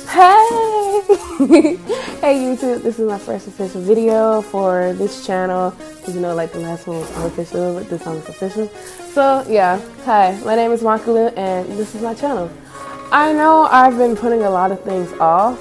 Hey! Hey YouTube, this is my first official video for this channel. Because like the last one was unofficial, but this one is official. So yeah, hi, my name is Maka Lue and this is my channel. I know I've been putting a lot of things off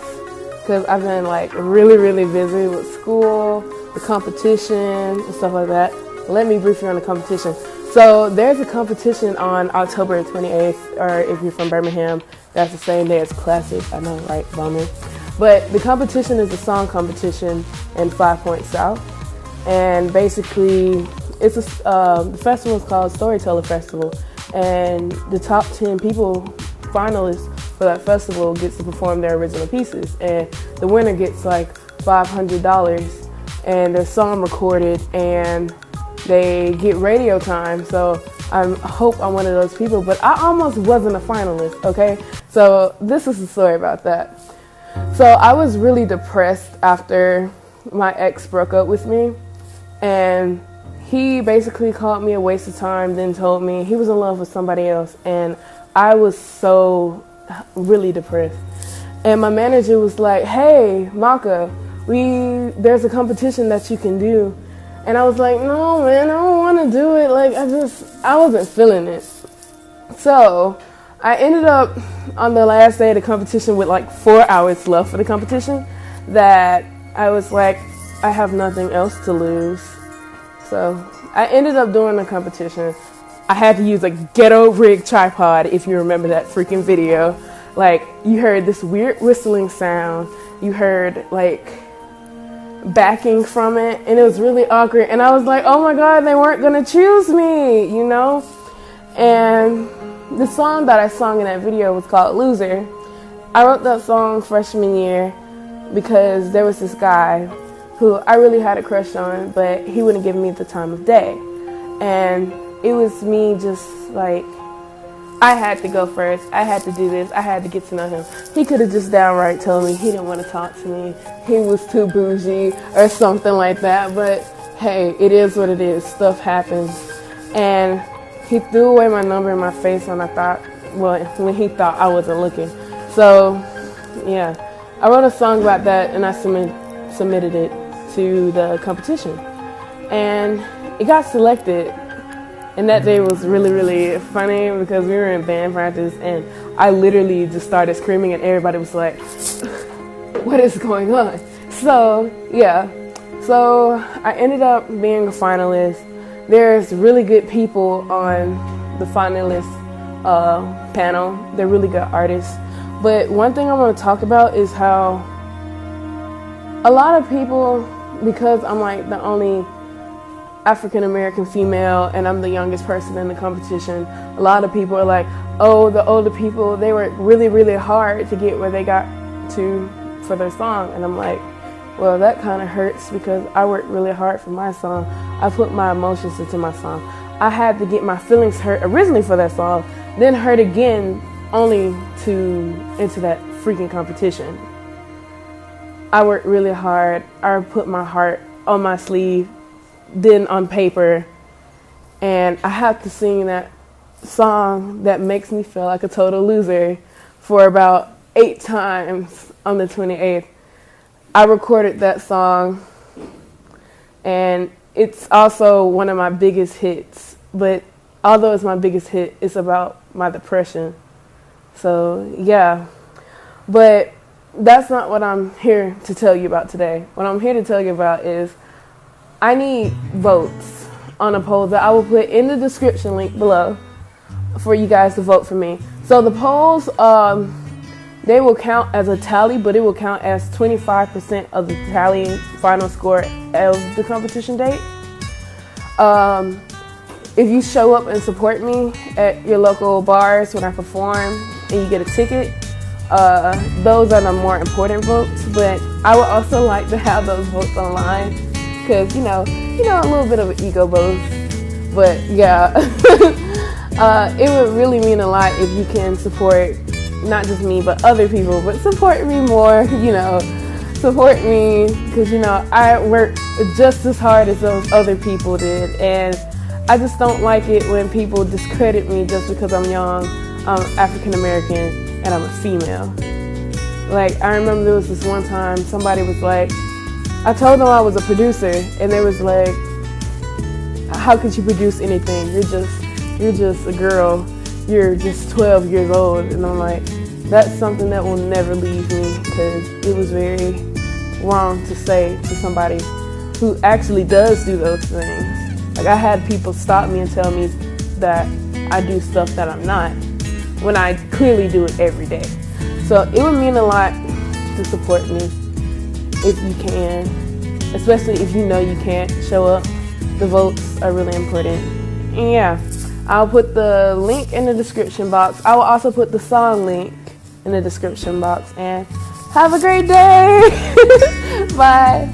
because I've been really busy with school, the competition, and stuff like that. Let me brief you on the competition. So there's a competition on October 28th, or if you're from Birmingham, that's the same day as Classic. I know, right? Bummer. But the competition is a song competition in 5 Points South. And basically, it's the festival is called Storyteller Festival. And the top 10 people, finalists for that festival, gets to perform their original pieces. And the winner gets $500 and their song recorded, and they get radio time. So I hope I'm one of those people, but I almost wasn't a finalist, okay? So this is the story about that. So I was really depressed after my ex broke up with me, and he basically called me a waste of time, then told me he was in love with somebody else, and I was so really depressed. And my manager was like, hey, Maka, there's a competition that you can do. And I was like, no, man, I don't want to do it. I wasn't feeling it. So I ended up on the last day of the competition with 4 hours left for the competition, that I was like, I have nothing else to lose. So I ended up doing the competition. I had to use a ghetto rig tripod, if you remember that freaking video. You heard this weird whistling sound. You heard backing from it, and it was really awkward, and I was like, oh my god, they weren't gonna choose me, you know? And the song that I sung in that video was called Loser. I wrote that song freshman year because there was this guy who I really had a crush on, but he wouldn't give me the time of day, and it was me just I had to go first. I had to do this. I had to get to know him. He could have just downright told me he didn't want to talk to me. He was too bougie or something like that. But hey, it is what it is. Stuff happens. And he threw away my number in my face when when he thought I wasn't looking. So yeah, I wrote a song about that, and I submitted it to the competition. And it got selected. And that day was really funny because we were in band practice, and I literally just started screaming, and everybody was like, what is going on? So yeah, so I ended up being a finalist. There's really good people on the finalist panel. They're really good artists. But one thing I want to talk about is how a lot of people, because I'm the only African-American female and I'm the youngest person in the competition, a lot of people are like, oh, the older people, they work really hard to get where they got to for their song. And I'm like, well, that kind of hurts because I worked really hard for my song. I put my emotions into my song. I had to get my feelings hurt originally for that song, then hurt again only to enter that freaking competition. I worked really hard. I put my heart on my sleeve, then on paper, and I have to sing that song that makes me feel like a total loser for about 8 times on the 28th. I recorded that song, and it's also one of my biggest hits, but although it's my biggest hit, it's about my depression. So yeah, but that's not what I'm here to tell you about today. What I'm here to tell you about is I need votes on a poll that I will put in the description link below for you guys to vote for me. So the polls, they will count as a tally, but it will count as 25% of the tally final score of the competition date. If you show up and support me at your local bars when I perform and you get a ticket, those are the more important votes, but I would also like to have those votes online. Because, you know, a little bit of an ego boost. But, yeah, it would really mean a lot if you can support not just me, but other people. But support me more, support me. Because, I worked just as hard as those other people did. And I just don't like it when people discredit me just because I'm young, I'm African American, and I'm a female. Like, I remember there was this one time somebody was like, I told them I was a producer, and they was like, how could you produce anything? You're just a girl. You're just 12 years old. And I'm like, that's something that will never leave me, because it was very wrong to say to somebody who actually does do those things. Like, I had people stop me and tell me that I do stuff that I'm not, when I clearly do it every day. So it would mean a lot to support me if you can, especially if you know you can't show up. The votes are really important. And yeah, I'll put the link in the description box. I will also put the song link in the description box. And have a great day. Bye.